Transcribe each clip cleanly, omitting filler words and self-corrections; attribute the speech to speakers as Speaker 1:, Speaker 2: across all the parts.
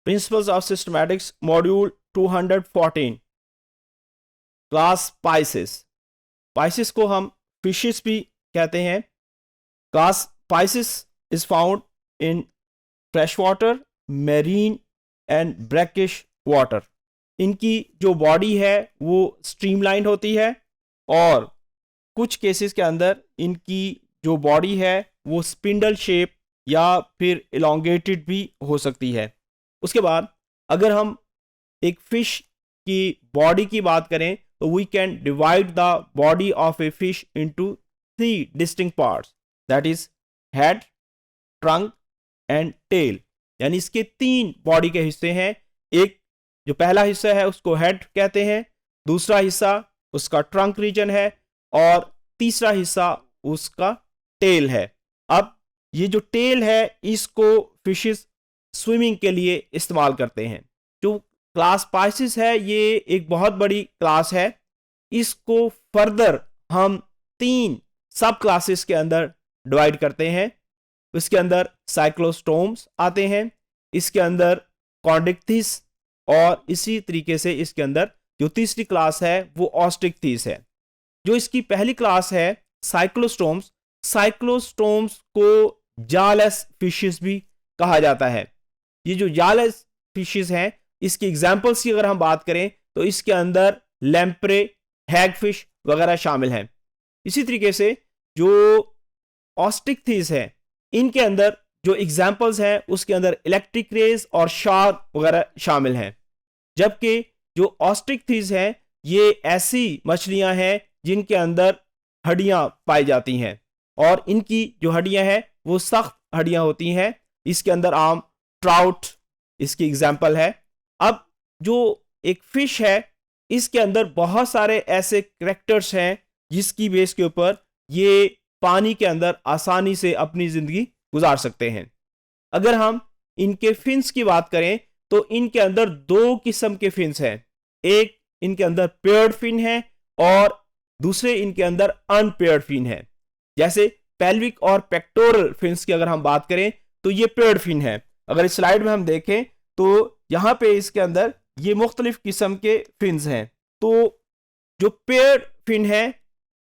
Speaker 1: Principles of systematics module 214 class Pisces. Pisces को हम fishes भी कहते हैं। Class Pisces is found in fresh water, marine and brackish water. इनकी जो बॉडी है वो स्ट्रीमलाइन होती है और कुछ केसेस के अंदर इनकी जो बॉडी है वो स्पिंडल शेप या फिर इलोंगेटेड भी हो सकती है। उसके बाद अगर हम एक फिश की बॉडी की बात करें तो we can divide the body of a fish into 3 distinct parts, that is head, trunk and tail. यानी इसके 3 बॉडी के हिस्से हैं। एक जो पहला हिस्सा है उसको हेड कहते हैं, दूसरा हिस्सा उसका ट्रंक रीजन है और तीसरा हिस्सा उसका टेल है। अब ये जो टेल है इसको फिशेस स्विमिंग के लिए इस्तेमाल करते हैं। जो क्लास पाइसिस है ये एक बहुत बड़ी क्लास है। इसको फर्दर हम 3 सब क्लासेस के अंदर डिवाइड करते हैं। इसके अंदर साइक्लोस्टोम्स आते हैं, इसके अंदर कॉन्डिक्थिस और इसी तरीके से इसके अंदर जो तीसरी क्लास है वो ऑस्टिक्थिस है। जो इसकी पहली क्लास है साइक्लोस्टोम्स, साइक्लोस्टोम्स को जालेस फिशेस भी कहा जाता है। ये जो जालेस फिशेस हैं इसकी एग्जांपल्स की अगर हम बात करें तो इसके अंदर लैम्प्रे, हैगफिश वगैरह शामिल हैं। इसी तरीके से जो ऑस्टिक्थिस है इनके अंदर जो एग्जांपल्स हैं उसके अंदर इलेक्ट्रिक रेज और शार्क वगैरह शामिल हैं। जबकि जो ऑस्टिक्थिस हैं ये ऐसी मछलियां हैं जिनके अंदर हड्डियां पाई जाती हैं और इनकी जो हड्डियां हैं वो सख्त हड्डियां होती हैं। इसके अंदर आम ट्राउट इसकी एग्जाम्पल है। अब जो एक फिश है इसके अंदर बहुत सारे ऐसे करैक्टर्स हैं जिसकी बेस के ऊपर ये पानी के अंदर आसानी से अपनी जिंदगी गुजार सकते हैं। अगर हम इनके फिन्स की बात करें तो इनके अंदर 2 किस्म के फिन्स हैं। एक इनके अंदर पेयर्ड फिन है और दूसरे इनके अंदर अनपेयर्ड फिन है। जैसे पेल्विक और पेक्टोरल फिन्स की अगर हम बात करें तो ये पेयर्ड फिन है। अगर इस स्लाइड में हम देखें तो यहां पे इसके अंदर ये मुख्तलिफ किस्म के फिन्स हैं। तो जो पेयर्ड फिन है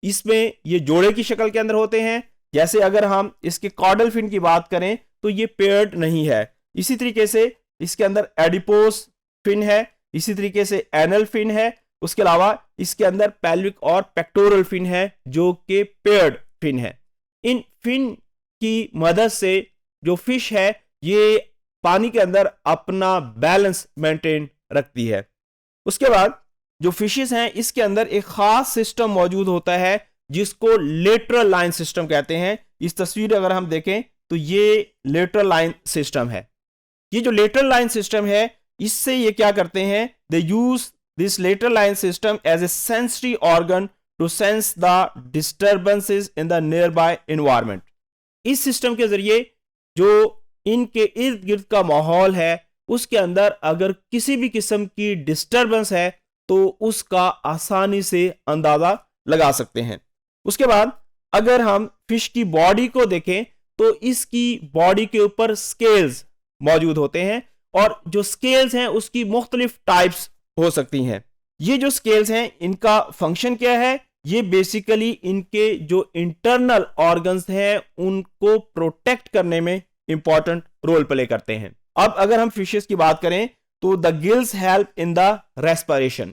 Speaker 1: इसमें ये जोड़े की शक्ल के अंदर होते हैं। जैसे अगर हम इसके कॉर्डल फिन की बात करें तो ये पेयर्ड नहीं है। इसी तरीके से इसके अंदर एडिपोस फिन है, इसी तरीके से एनल फिन है। उसके अलावा इसके अंदर पेल्विक और पेक्टोरल फिन है जो कि पेयर्ड फिन है। इन फिन की मदद से जो फिश है ये पानी के अंदर अपना बैलेंस मेंटेन रखती है। उसके बाद जो फिशेस हैं इसके अंदर एक खास सिस्टम मौजूद होता है जिसको लेटरल लाइन सिस्टम कहते हैं। इस तस्वीर अगर हम देखें तो ये लेटरल लाइन सिस्टम है। ये जो लेटरल लाइन सिस्टम है इससे ये क्या करते हैं, they use this lateral line system as a sensory organ to sense the disturbances in the nearby environment. इस सिस्टम के जरिए जो इनके इर्द गिर्द का माहौल है उसके अंदर अगर किसी भी किस्म की डिस्टर्बेंस है तो उसका आसानी से अंदाजा लगा सकते हैं। उसके बाद अगर हम फिश की बॉडी को देखें तो इसकी बॉडी के ऊपर स्केल्स मौजूद होते हैं और जो स्केल्स हैं उसकी मुख्तलिफ टाइप्स हो सकती हैं। ये जो स्केल्स हैं इनका फंक्शन क्या है, ये बेसिकली इनके जो इंटरनल ऑर्गन्स हैं उनको प्रोटेक्ट करने में इंपॉर्टेंट रोल प्ले करते हैं। अब अगर हम फिशेस की बात करें तो the gills help in the respiration.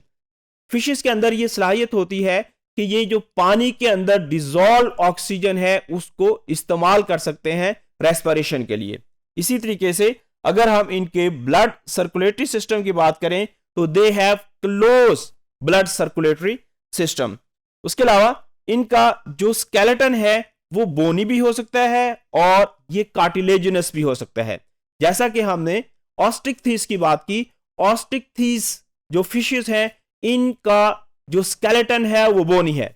Speaker 1: Fishes के अंदर ये सलाहियत होती है कि ये जो पानी के अंदर डिसॉल्व ऑक्सीजन है उसको इस्तेमाल कर सकते हैं रेस्पिरेशन के लिए। इसी तरीके से अगर हम इनके ब्लड सर्कुलेटरी सिस्टम की बात करें तो they have close blood circulatory system. उसके अलावा इनका जो स्केलेटन है वो बोनी भी हो सकता है और ये कार्टिलेजिनस भी हो सकता है। जैसा कि हमने ऑस्टिक्थिस की बात की, ऑस्टिक्थिस जो फिशेस हैं इनका जो स्केलेटन है वो बोनी है,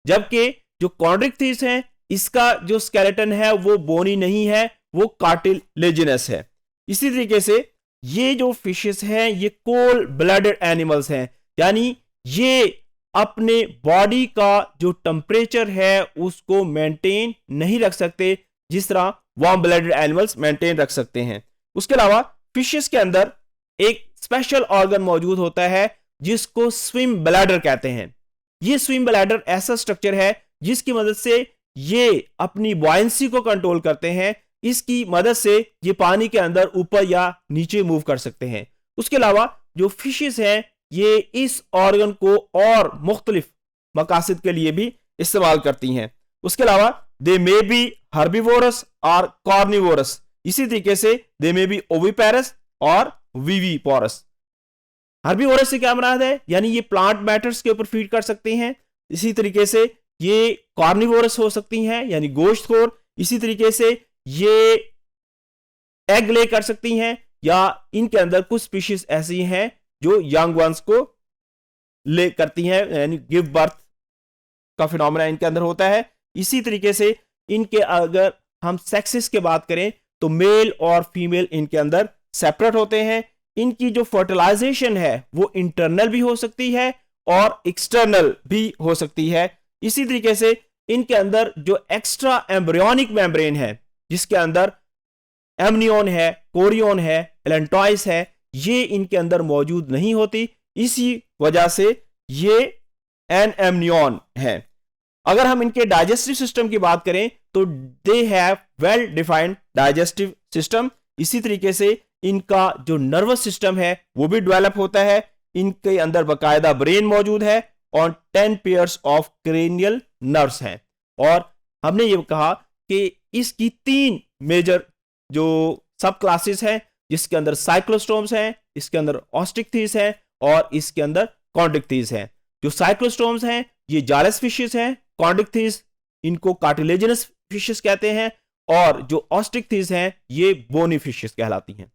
Speaker 1: जबकि जो कॉन्ड्रिक्थिस है इसका जो स्केलेटन है वो बोनी नहीं है, वो कार्टिलेजिनस है। इसी तरीके से ये जो फिशेस हैं ये कोल्ड ब्लडेड एनिमल्स हैं, यानी ये अपने बॉडी का जो टेम्परेचर है उसको मेंटेन नहीं रख सकते जिस तरह वार्म ब्लडेड एनिमल्स मेंटेन रख सकते हैं। उसके अलावा फिशेस के अंदर एक स्पेशल ऑर्गन मौजूद होता है जिसको स्विम ब्लैडर कहते हैं। ये स्विम ब्लैडर ऐसा स्ट्रक्चर है जिसकी मदद से ये अपनी बॉयंसी को कंट्रोल करते हैं। इसकी मदद से ये पानी के अंदर ऊपर या नीचे मूव कर सकते हैं। उसके अलावा जो फिशेस हैं ये इस ऑर्गन को और मुख्तलिफ मकासद के लिए भी इस्तेमाल करती हैं। उसके अलावा दे मे बी हर्बीवोरस और कॉर्निवोरस, इसी तरीके से दे मे बी ओविपेरस और विवीपोरस। हर्बीवोरस से क्या मुराद है, यानी ये प्लांट मैटर्स के ऊपर फीड कर सकते हैं। इसी तरीके से ये कॉर्निवोरस हो सकती हैं यानी गोश्तखोर। इसी तरीके से ये एग ले कर सकती हैं या इनके अंदर कुछ स्पीशीज ऐसी हैं जो यंग वंस को ले करती हैं यानी गिव बर्थ का फिनोमेना इनके अंदर होता है। इसी तरीके से इनके अगर हम सेक्सेस की बात करें तो मेल और फीमेल इनके अंदर सेपरेट होते हैं। इनकी जो फर्टिलाइजेशन है वो इंटरनल भी हो सकती है और एक्सटर्नल भी हो सकती है। इसी तरीके से इनके अंदर जो एक्स्ट्रा एम्ब्रियोनिक मेम्ब्रेन है जिसके अंदर एमनियन है, कोरियन है, एलेंटॉइस है, ये इनके अंदर मौजूद नहीं होती। इसी वजह से ये एनएमनियन है। अगर हम इनके डाइजेस्टिव सिस्टम की बात करें तो they have well defined digestive system. इसी तरीके से इनका जो नर्वस सिस्टम है वो भी डेवलप होता है। इनके अंदर बकायदा ब्रेन मौजूद है और 10 पेयर्स ऑफ क्रेनियल नर्व्स हैं। और हमने ये कहा कि इसकी 3 मेजर जो सब क्लासेस हैं जिसके अंदर साइक्लोस्टोम्स हैं, इसके अंदर ऑस्टिकथीस हैं और इसके अंदर कॉन्ड्रिक्थीस हैं। जो साइक्लोस्टोम्स हैं ये जालस फिशेस हैं, कॉन्ड्रिक्थीस इनको कार्टिलेजिनस फिशेस कहते हैं और जो ऑस्टिकथीस हैं ये बोनी फिशेस कहलाती हैं।